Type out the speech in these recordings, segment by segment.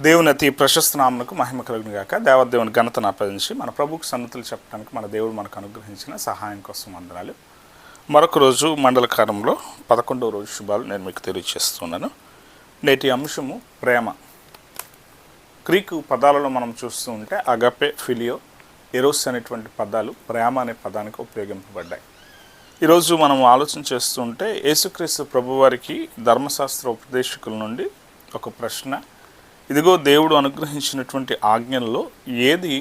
దేవుని అతి ప్రశస్త నామమునకు మహిమ కలుగును గాక. దేవదేవుని ఘనతను ఆపాదించి మన ప్రభువుకు సన్నతులు చెప్పడానికి మన దేవుడు మనకు అనుగ్రహించిన సహాయం కోసం వందనాలు. మరొక రోజు మండలకారంలో 11వ రోజు శుభాలు నేను మీకు తెలియజేస్తున్నాను. నేటి అంశము ప్రేమ. గ్రీకు పదాలలో మనం చూస్తూ ఉంటే అగాపే, ఫిలియో, ఎరోస్ అనేటువంటి పదాలు ప్రేమ అనే పదానికి ఉపయోగింపబడ్డాయి. ఈరోజు మనం ఆలోచన చేస్తూ ఉంటే యేసుక్రీస్తు ప్రభువారికి ధర్మశాస్త్ర ఉపదేశకుల నుండి ఒక ప్రశ్న. ఇదిగో దేవుడు అనుగ్రహించినటువంటి ఆజ్ఞల్లో ఏది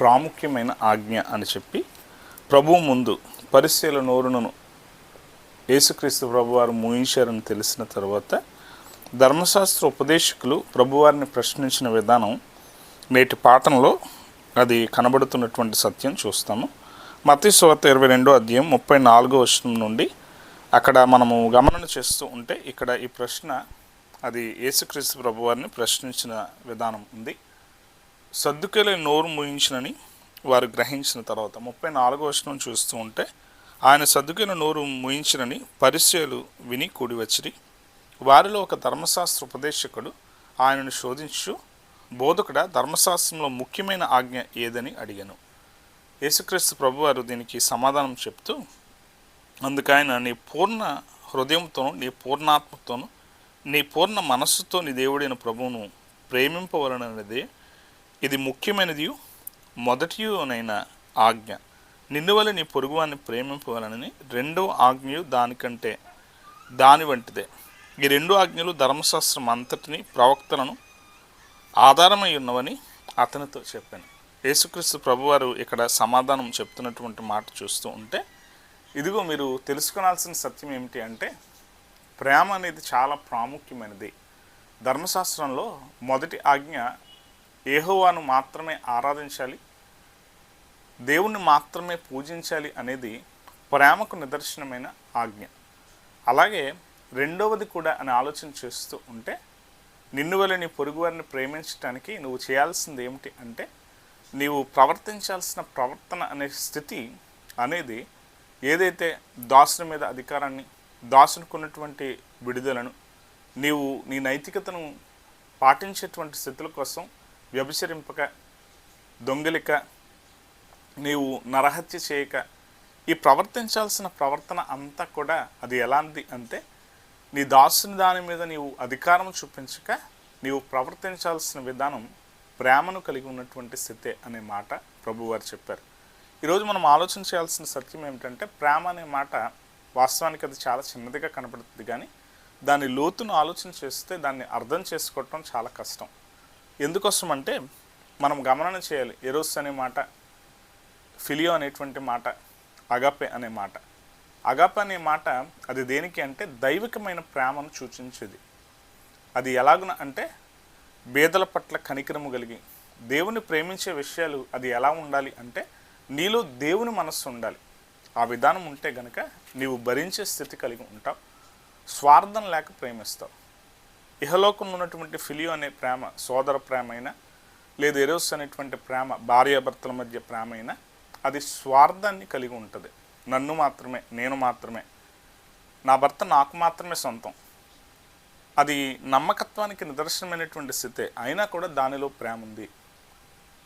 ప్రాముఖ్యమైన ఆజ్ఞ అని చెప్పి ప్రభువు ముందు పరిశీల నోరును యేసుక్రీస్తు ప్రభువారు మూయించారని తెలిసిన తర్వాత ధర్మశాస్త్ర ఉపదేశకులు ప్రభువారిని ప్రశ్నించిన విధానం నేటి పాఠంలో అది కనబడుతున్నటువంటి సత్యం చూస్తాము. మత్తయి సువార్త 22వ అధ్యాయం 34వ వచనం నుండి అక్కడ మనము గమనం చేస్తూ ఉంటే ఇక్కడ ఈ ప్రశ్న అది యేసుక్రీస్తు ప్రభువారిని ప్రశ్నించిన విధానం ఉంది. సద్దుకేయుల నోరు మూయించినని వారు గ్రహించిన తర్వాత 34వ వచనం చూస్తూ ఉంటే ఆయన సద్దుకేయుల నోరు మూయించినని పరిసయ్యులు విని కూడి వచ్చిరి. వారిలో ఒక ధర్మశాస్త్ర ఉపదేశకుడు ఆయనను శోధించు, బోధకుడా, ధర్మశాస్త్రంలో ముఖ్యమైన ఆజ్ఞ ఏదని అడిగాను. యేసుక్రీస్తు ప్రభువారు దీనికి సమాధానం చెప్తూ, అందుకైన నీ పూర్ణ హృదయంతోనూ నీ పూర్ణాత్మతోనూ నీ పూర్ణ మనస్సుతో నీ దేవుడైన ప్రభువును ప్రేమింపవలననేదే ఇది ముఖ్యమైనది మొదటియునైన ఆజ్ఞ. నిన్ను వల్ల నీ పొరుగువాన్ని ప్రేమింపవలనని రెండో ఆజ్ఞయు దాని వంటిదే. ఈ రెండు ఆజ్ఞలు ధర్మశాస్త్రం అంతటిని ప్రవక్తలను ఆధారమై ఉన్నవని అతనితో చెప్పాను. యేసుక్రీస్తు ప్రభువారు ఇక్కడ సమాధానం చెప్తున్నటువంటి మాట చూస్తూ ఉంటే, ఇదిగో మీరు తెలుసుకోవాల్సిన సత్యం ఏమిటి అంటే ప్రేమ అనేది చాలా ప్రాముఖ్యమైనది. ధర్మశాస్త్రంలో మొదటి ఆజ్ఞ యెహోవాను మాత్రమే ఆరాధించాలి, దేవుణ్ణి మాత్రమే పూజించాలి అనేది ప్రేమకు నిదర్శనమైన ఆజ్ఞ. అలాగే రెండవది కూడా అని ఆలోచన చేస్తూ ఉంటే, నిన్ను వలె నీ పొరుగువారిని ప్రేమించడానికి నువ్వు చేయాల్సింది ఏమిటి అంటే నీవు ప్రవర్తించాల్సిన ప్రవర్తన అనే స్థితి అనేది ఏదైతే దాసుని మీద అధికారాన్ని, దాసునికి ఉన్నటువంటి విడుదలను, నీవు నీ నైతికతను పాటించేటువంటి స్థితుల కోసం వ్యభిచరింపక, దొంగిలిక, నీవు నరహత్య చేయక, ఈ ప్రవర్తించాల్సిన ప్రవర్తన అంతా కూడా అది ఎలాంటిది అంటే నీ దాసుని దాని మీద నీవు అధికారం చూపించక నీవు ప్రవర్తించాల్సిన విధానం ప్రేమను కలిగి ఉన్నటువంటి స్థితే అనే మాట ప్రభువారు చెప్పారు. ఈరోజు మనం ఆలోచన చేయాల్సిన సత్యం ఏమిటంటే ప్రేమ అనే మాట వాస్తవానికి అది చాలా చిన్నదిగా కనపడుతుంది, కానీ దాని లోతును ఆలోచన చేస్తే దాన్ని అర్థం చేసుకోవటం చాలా కష్టం. ఎందుకోసం అంటే మనం గమనం చేయాలి. ఎరోస్ అనే మాట, ఫిలియో అనేటువంటి మాట, అగాపే అనే మాట. అగాపే అనే మాట అది దేనికి అంటే దైవికమైన ప్రేమను సూచించేది. అది ఎలాగున అంటే బేదల పట్ల కనికరము కలిగి దేవుని ప్రేమించే విషయాలు అది ఎలా ఉండాలి అంటే నీలో దేవుని మనస్సు ఉండాలి. ఆ విధానం ఉంటే గనక నీవు భరించే స్థితి కలిగి ఉంటావు, స్వార్థం లేక ప్రేమిస్తావు. ఇహలోకంలో ఉన్నటువంటి ఫిలియో అనే ప్రేమ సోదర ప్రేమ అయినా, లేదు ఎరోస్ అనేటువంటి ప్రేమ భార్యాభర్తల మధ్య ప్రేమ అయినా అది స్వార్థాన్ని కలిగి ఉంటుంది. నన్ను మాత్రమే, నేను మాత్రమే, నా భర్త నాకు మాత్రమే సొంతం. అది నమ్మకత్వానికి నిదర్శనమైనటువంటి స్థితే. అయినా కూడా దానిలో ప్రేమ ఉంది,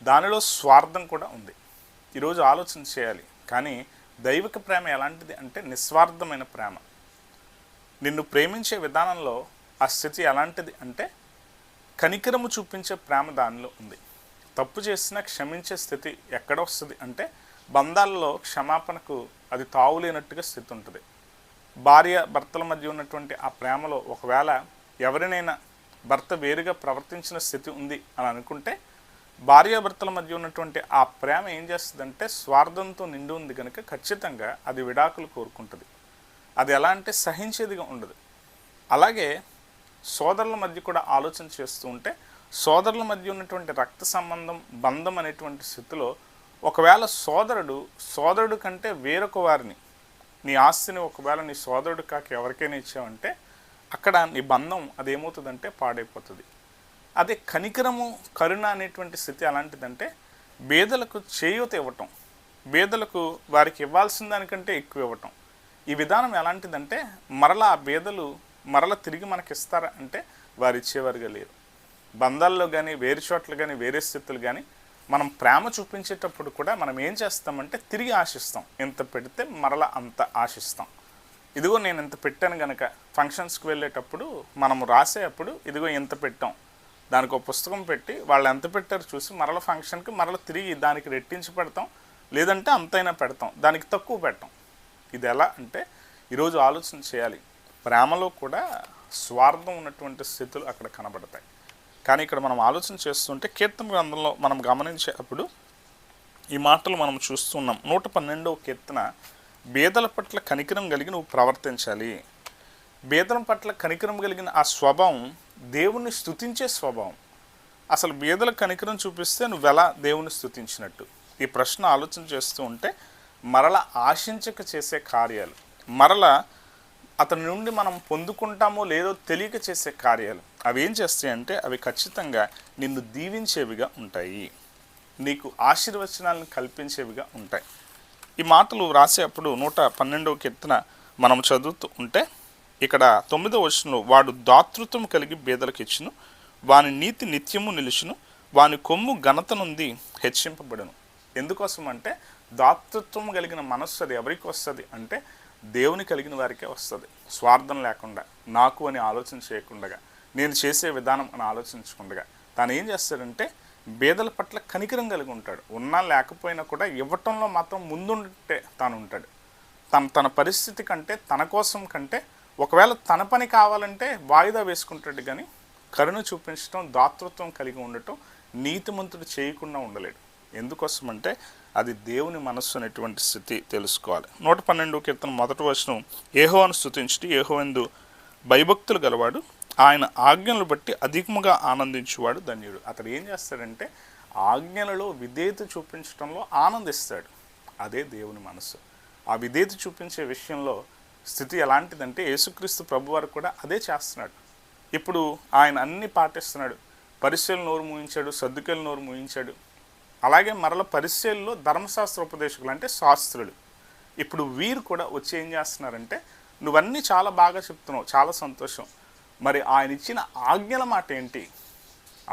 దానిలో స్వార్థం కూడా ఉంది. ఈరోజు ఆలోచన చేయాలి. కానీ దైవిక ప్రేమ ఎలాంటిది అంటే నిస్వార్థమైన ప్రేమ. నిన్ను ప్రేమించే విధానంలో ఆ స్థితి ఎలాంటిది అంటే కనికరము చూపించే ప్రేమ దానిలో ఉంది. తప్పు చేసినా క్షమించే స్థితి ఎక్కడ వస్తుంది అంటే బంధాల్లో క్షమాపణకు అది తావులేనట్టుగా స్థితి ఉంటుంది. భార్య భర్తల మధ్య ఉన్నటువంటి ఆ ప్రేమలో ఒకవేళ ఎవరినైనా భర్త వేరుగా ప్రవర్తించిన స్థితి ఉంది అని అనుకుంటే భార్యాభర్తల మధ్య ఉన్నటువంటి ఆ ప్రేమ ఏం చేస్తుందంటే స్వార్థంతో నిండి ఉంది కనుక ఖచ్చితంగా అది విడాకులు కోరుకుంటుంది. అది ఎలా అంటే సహించేదిగా ఉండదు. అలాగే సోదరుల మధ్య కూడా ఆలోచన చేస్తూ ఉంటే సోదరుల మధ్య ఉన్నటువంటి రక్త సంబంధం, బంధం అనేటువంటి స్థితిలో ఒకవేళ సోదరుడు కంటే వేరొక వారిని, నీ ఆస్తిని ఒకవేళ నీ సోదరుడు కాక ఎవరికైనా ఇచ్చావంటే అక్కడ నీ బంధం అదేమవుతుందంటే పాడైపోతుంది. అదే కనికరము, కరుణ అనేటువంటి స్థితి అలాంటిదంటే బేదలకు చేయూత ఇవ్వటం, బేదలకు వారికి ఇవ్వాల్సిన దానికంటే ఎక్కువ ఇవ్వటం. ఈ విధానం ఎలాంటిదంటే మరలా ఆ బేదలు మరల తిరిగి మనకి ఇస్తారా అంటే వారు ఇచ్చేవారుగా లేరు. బంధాల్లో కానీ, వేరే చోట్ల కానీ, వేరే స్థితులు కానీ మనం ప్రేమ చూపించేటప్పుడు కూడా మనం ఏం చేస్తామంటే తిరిగి ఆశిస్తాం. ఇంత పెడితే మరలా అంత ఆశిస్తాం. ఇదిగో నేను ఇంత పెట్టాను కనుక ఫంక్షన్స్కి వెళ్ళేటప్పుడు మనం రాసేటప్పుడు ఇదిగో ఇంత పెట్టాం, దానికి ఒక పుస్తకం పెట్టి వాళ్ళు ఎంత పెట్టారో చూసి మరల ఫంక్షన్కి మరల తిరిగి దానికి రెట్టించి పెడతాం, లేదంటే అంతైనా పెడతాం, దానికి తక్కువ పెట్టాం. ఇది ఎలా అంటే ఈరోజు ఆలోచన చేయాలి. ప్రేమలో కూడా స్వార్థం ఉన్నటువంటి స్థితులు అక్కడ కనబడతాయి. కానీ ఇక్కడ మనం ఆలోచన చేస్తుంటే కీర్తన గ్రంథంలో మనం గమనించేటప్పుడు ఈ మాటలు మనం చూస్తున్నాం. 112వ కీర్తన, బేదల పట్ల కనికరం కలిగి నువ్వు ప్రవర్తించాలి. బేదల పట్ల కనికరం కలిగిన ఆ స్వభావం దేవుణ్ణి స్తుతించే స్వభావం. అసలు బేదల కనికరం చూపిస్తే నువ్వెలా దేవుని స్తుతించినట్టు? ఈ ప్రశ్న ఆలోచన చేస్తూ ఉంటే మరల ఆశించక చేసే కార్యాలు, మరల అతని నుండి మనం పొందుకుంటామో లేదో తెలియక చేసే కార్యాలు అవి ఏం చేస్తాయంటే అవి ఖచ్చితంగా నిన్ను దీవించేవిగా ఉంటాయి, నీకు ఆశీర్వచనాలను కల్పించేవిగా ఉంటాయి. ఈ మాటలు రాసేటప్పుడు 112వ కీర్తన మనం చదువుతూ ఉంటే ఇక్కడ 9వ వచనంలో, వాడు దాతృత్వం కలిగి బేదలకు ఇచ్చును, వాని నీతి నిత్యము నిలుచును, వాని కొమ్ము ఘనత నుండి హెచ్చింపబడును. ఎందుకోసం అంటే దాతృత్వం కలిగిన మనస్సు అది ఎవరికి వస్తుంది అంటే దేవుని కలిగిన వారికే వస్తుంది. స్వార్థం లేకుండా, నాకు అని ఆలోచన చేయకుండా, నేను చేసే విధానం అని ఆలోచించకుండా తాను ఏం చేస్తాడంటే బేదల పట్ల కనికరం కలిగి ఉంటాడు. ఉన్నా లేకపోయినా కూడా ఇవ్వటంలో మాత్రం ముందుంటే తాను ఉంటాడు. తన పరిస్థితి కంటే, తన కోసం కంటే, ఒకవేళ తన పని కావాలంటే వాయిదా వేసుకుంటాడు. కానీ కరుణ చూపించడం, దాతృత్వం కలిగి ఉండటం నీతిమంతుడు చేయకుండా ఉండలేడు. ఎందుకోసం అంటే అది దేవుని మనస్సు అనేటువంటి స్థితి తెలుసుకోవాలి. 112వ కీర్తన 1వ వచనం, యెహోవాను స్తుతించుడి, యెహోవాయందు భయభక్తులు గలవాడు, ఆయన ఆజ్ఞలను బట్టి అధికముగా ఆనందించువాడు ధన్యుడు. అతడు ఏం చేస్తాడంటే ఆజ్ఞలలో విధేయత చూపించడంలో ఆనందిస్తాడు. అదే దేవుని మనస్సు. ఆ విధేయత చూపించే విషయంలో స్థితి ఎలాంటిదంటే యేసుక్రీస్తు ప్రభువారు కూడా అదే చేస్తున్నాడు. ఇప్పుడు ఆయన అన్ని పాటిస్తున్నాడు. పరిసయ్యుల నోరు మూయించాడు, సద్దుకయ్యుల నోరు మూయించాడు. అలాగే మరల పరిసయ్యుల్లో ధర్మశాస్త్ర ఉపదేశకులు అంటే శాస్త్రులు. ఇప్పుడు వీరు కూడా వచ్చి ఏం చేస్తున్నారంటే నువ్వన్నీ చాలా బాగా చెప్తున్నావు, చాలా సంతోషం, మరి ఆయన ఇచ్చిన ఆజ్ఞల మాట ఏంటి?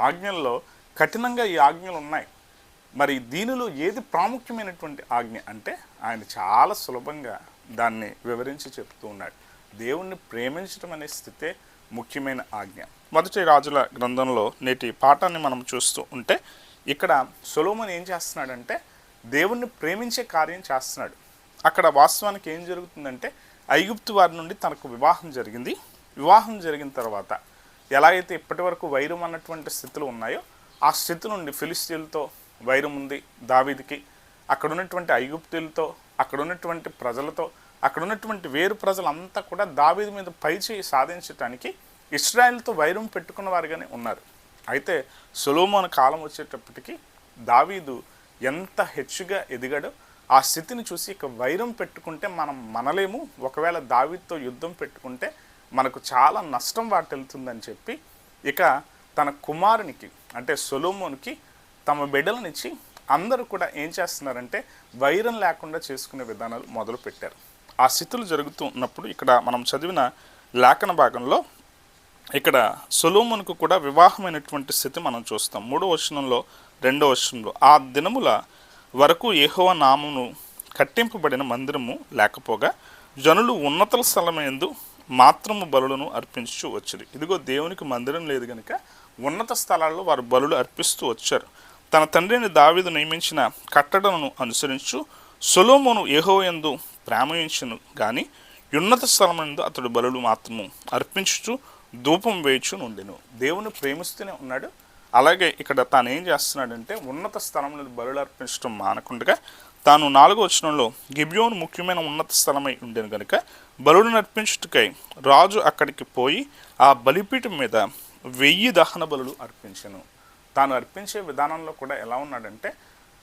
ఆజ్ఞల్లో కఠినంగా ఈ ఆజ్ఞలు ఉన్నాయి, మరి దీనిలో ఏది ప్రాముఖ్యమైనటువంటి ఆజ్ఞ అంటే ఆయన చాలా సులభంగా దాన్ని వివరించి చెప్తూ ఉన్నాడు. దేవుణ్ణి ప్రేమించడం అనే స్థితే ముఖ్యమైన ఆజ్ఞ. మొదటి రాజుల గ్రంథంలో నేటి పాఠాన్ని మనం చూస్తూ ఉంటే ఇక్కడ సొలొమోను ఏం చేస్తున్నాడంటే దేవుణ్ణి ప్రేమించే కార్యం చేస్తున్నాడు. అక్కడ వాస్తవానికి ఏం జరుగుతుందంటే ఐగుప్తు వారి నుండి తనకు వివాహం జరిగింది. వివాహం జరిగిన తర్వాత ఎలా అయితే ఇప్పటి వరకు వైరం అన్నటువంటి స్థితులు ఉన్నాయో ఆ స్థితి నుండి ఫిలిస్తీన్లతో వైరం ఉంది దావీదుకి, అక్కడ ఉన్నటువంటి ఐగుప్తులతో, అక్కడ ఉన్నటువంటి ప్రజలతో, అక్కడ ఉన్నటువంటి వేరు ప్రజలంతా కూడా దావీదు మీద పైచేయి సాధించడానికి ఇశ్రాయేలుతో వైరం పెట్టుకున్న వారుగానే ఉన్నారు. అయితే సొలొమోను కాలం వచ్చేటప్పటికి దావీదు ఎంత హెచ్చుగా ఎదిగాడో ఆ స్థితిని చూసి ఇక వైరం పెట్టుకుంటే మనం మనలేము, ఒకవేళ దావీదుతో యుద్ధం పెట్టుకుంటే మనకు చాలా నష్టం వాటిల్తుందని చెప్పి ఇక తన కుమారునికి అంటే సొలొమోనుకి తమ బిడ్డలనిచ్చి అందరూ కూడా ఏం చేస్తున్నారంటే వైరం లేకుండా చేసుకునే విధానాలు మొదలుపెట్టారు. ఆ స్థితులు జరుగుతూ ఉన్నప్పుడు ఇక్కడ మనం చదివిన లేఖన భాగంలో ఇక్కడ సొలొమోనుకు కూడా వివాహమైనటువంటి స్థితి మనం చూస్తాం. 3వ వచనంలో 2వ వచనంలో, ఆ దినముల వరకు యెహోవా నామమును కట్టింపబడిన మందిరము లేకపోగా జనులు ఉన్నత స్థలమందు మాత్రము బలులను అర్పించు వచ్చారు. ఇదిగో దేవునికి మందిరం లేదు కనుక ఉన్నత స్థలాల్లో వారు బలులు అర్పిస్తూ వచ్చారు. తన తండ్రిని దావీదు నియమించిన కట్టడలను అనుసరించు సొలొమోను యెహోవా యందు ప్రేమించును గాని ఉన్నత స్థలమందు అతడు బలులు మాత్రము అర్పించుచు ధూపం వేయచ్చు నుండెను. దేవుని ప్రేమిస్తూనే ఉన్నాడు. అలాగే ఇక్కడ తాను ఏం చేస్తున్నాడంటే ఉన్నత స్థలంలో బలులు అర్పించడం మానకుండా తాను 4వ వచనంలో గిబియోను ముఖ్యమైన ఉన్నత స్థలమై ఉండేను కనుక బలులను అర్పించుటకై రాజు అక్కడికి పోయి ఆ బలిపీఠం మీద 1000 దహన బలులు అర్పించెను. తాను అర్పించే విధానంలో కూడా ఎలా ఉన్నాడంటే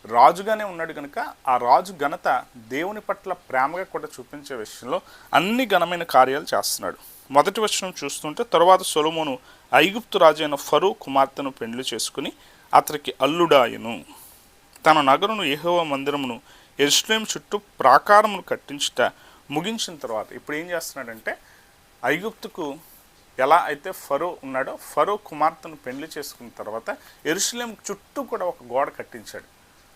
రాజుగానే ఉన్నాడు కనుక ఆ రాజు ఘనత దేవుని పట్ల ప్రేమగా కూడా చూపించే విషయంలో అన్ని ఘనమైన కార్యాలు చేస్తున్నాడు. మొదటి వచనం చూస్తుంటే, తరువాత సొలొమోను ఐగుప్తు రాజు అయిన ఫరో కుమార్తెను పెండ్లి చేసుకుని అతనికి అల్లుడాయను. తన నగరును యెహోవా మందిరమును యెరూషలేము చుట్టూ ప్రాకారమును కట్టించుట ముగించిన తర్వాత ఇప్పుడు ఏం చేస్తున్నాడంటే ఐగుప్తుకు ఎలా అయితే ఫరో ఉన్నాడో ఫరో కుమార్తెను పెళ్లి చేసుకున్న తర్వాత యెరూషలేము చుట్టూ కూడా ఒక గోడ కట్టించాడు.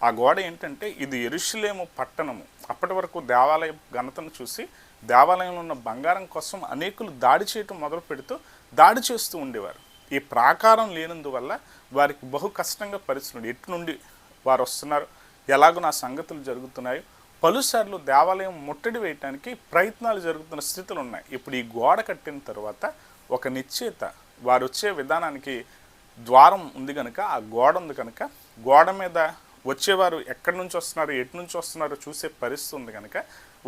ఆ గోడ ఏంటంటే ఇది యెరూషలేము పట్టణము. అప్పటి వరకు దేవాలయ ఘనతను చూసి దేవాలయంలో ఉన్న బంగారం కోసం అనేకులు దాడి చేయటం మొదలు పెడుతూ దాడి చేస్తూ ఉండేవారు. ఈ ప్రాకారం లేనందువల్ల వారికి బహు కష్టంగా పరిస్థితులు, ఎటు నుండి వారు వస్తున్నారు, ఎలాగో నా సంగతులు జరుగుతున్నాయో పలుసార్లు దేవాలయం ముట్టడి వేయటానికి ప్రయత్నాలు జరుగుతున్న స్థితులు ఉన్నాయి. ఇప్పుడు ఈ గోడ కట్టిన తర్వాత ఒక నిశ్చయిత, వారు వచ్చే విధానానికి ద్వారం ఉంది కనుక, ఆ గోడ ఉంది కనుక గోడ మీద వచ్చేవారు ఎక్కడి నుంచి వస్తున్నారు, ఎటు నుంచి వస్తున్నారో చూసే పరిస్థితి ఉంది కనుక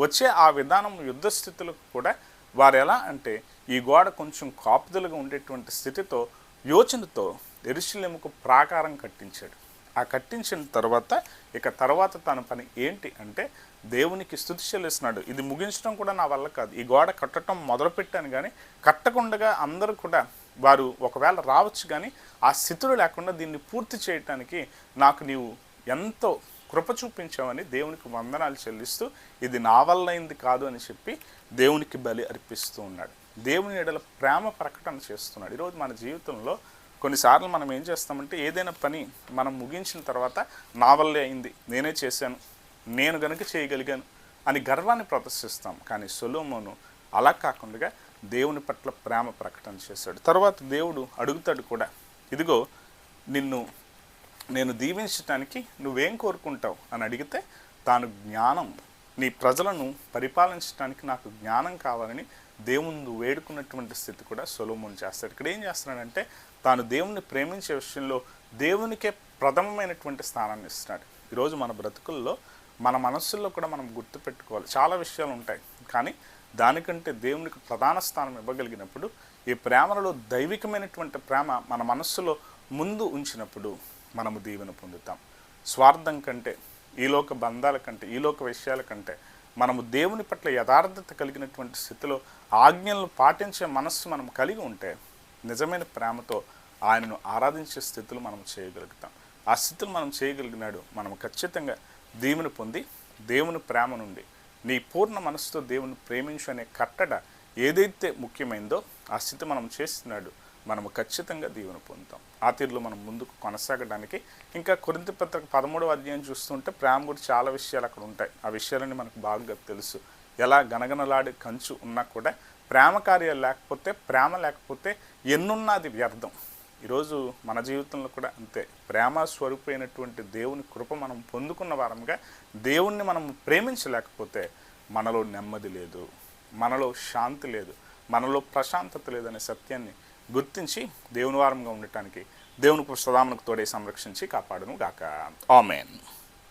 వచ్చే ఆ విధానం యుద్ధ స్థితులకు కూడా వారు ఎలా అంటే ఈ గోడ కొంచెం కాపుదలుగా ఉండేటువంటి స్థితితో యోచనతో యెరూషలేముకు ప్రాకారం కట్టించాడు. ఆ కట్టించిన తర్వాత తన పని ఏంటి అంటే దేవునికి స్తుతి చెల్లిస్తున్నాడు. ఇది ముగించడం కూడా నా వల్ల కాదు, ఈ గోడ కట్టడం మొదలుపెట్టాను కానీ కట్టకుండా అందరూ కూడా వారు ఒకవేళ రావచ్చు కానీ ఆ స్థితులు లేకుండా దీన్ని పూర్తి చేయటానికి నాకు నీవు ఎంతో కృప చూపించామని దేవునికి వందనాలు చెల్లిస్తూ ఇది నా వల్ల అయింది కాదు అని చెప్పి దేవునికి బలి అర్పిస్తూ ఉన్నాడు. దేవుని ఎడల ప్రేమ ప్రకటన చేస్తున్నాడు. ఈరోజు మన జీవితంలో కొన్నిసార్లు మనం ఏం చేస్తామంటే ఏదైనా పని మనం ముగించిన తర్వాత నా వల్లే అయింది, నేనే చేశాను, నేను గనుక చేయగలిగాను అని గర్వాన్ని ప్రదర్శిస్తాం. కానీ సొలొమోను అలా కాకుండా దేవుని పట్ల ప్రేమ ప్రకటన చేశాడు. తర్వాత దేవుడు అడుగుతాడు కూడా, ఇదిగో నిన్ను నేను దీవించటానికి నువ్వేం కోరుకుంటావు అని అడిగితే తాను జ్ఞానం, నీ ప్రజలను పరిపాలించడానికి నాకు జ్ఞానం కావాలని దేవుని వేడుకున్నటువంటి స్థితి కూడా సొలొమోను చేస్తాడు. ఇక్కడ ఏం చేస్తున్నాడంటే తాను దేవుణ్ణి ప్రేమించే విషయంలో దేవునికే ప్రథమమైనటువంటి స్థానాన్ని ఇస్తున్నాడు. ఈరోజు మన బ్రతుకుల్లో మన మనస్సుల్లో కూడా మనం గుర్తుపెట్టుకోవాలి, చాలా విషయాలు ఉంటాయి కానీ దానికంటే దేవునికి ప్రధాన స్థానం ఇవ్వగలిగినప్పుడు ఈ ప్రేమలలో దైవికమైనటువంటి ప్రేమ మన మనస్సులో ముందు ఉంచినప్పుడు మనము దీవెన పొందుతాం. స్వార్థం కంటే, ఈలోక బంధాల కంటే, ఈలోక విషయాల కంటే మనము దేవుని పట్ల యథార్థత కలిగినటువంటి స్థితిలో ఆజ్ఞలను పాటించే మనస్సు మనం కలిగి ఉంటే నిజమైన ప్రేమతో ఆయనను ఆరాధించే స్థితులు మనం చేయగలుగుతాం. ఆ స్థితులు మనం చేయగలిగినాడు మనం ఖచ్చితంగా దీవెన పొంది దేవుని ప్రేమ నుండి నీ పూర్ణ మనసుతో దేవుని ప్రేమించు అనే కట్టడ ఏదైతే ముఖ్యమైందో ఆ స్థితి మనం చేస్తున్నాడు, మనము ఖచ్చితంగా దీవెన పొందుతాం. ఆ తీరులో మనం ముందుకు కొనసాగడానికి ఇంకా కొరింథీ పత్రిక 13వ అధ్యాయం చూస్తుంటే ప్రేమ గురించి చాలా విషయాలు అక్కడ ఉంటాయి. ఆ విషయాలన్నీ మనకు బాగా తెలుసు. ఎలా గనగనలాడే కంచు ఉన్నా కూడా ప్రేమ కార్యాలు లేకపోతే, ప్రేమ లేకపోతే ఎన్నున్నది వ్యర్థం. ఈరోజు మన జీవితంలో కూడా అంతే. ప్రేమ స్వరూపమైనటువంటి దేవుని కృప మనం పొందుకున్న వారంగా దేవుణ్ణి మనం ప్రేమించలేకపోతే మనలో నెమ్మది లేదు, మనలో శాంతి లేదు, మనలో ప్రశాంతత లేదనే సత్యాన్ని గుర్తించి దేవుని వారంగా ఉండటానికి దేవుని కృప సదా మనకు తోడే సంరక్షించి కాపాడును గాక. ఆమేన్.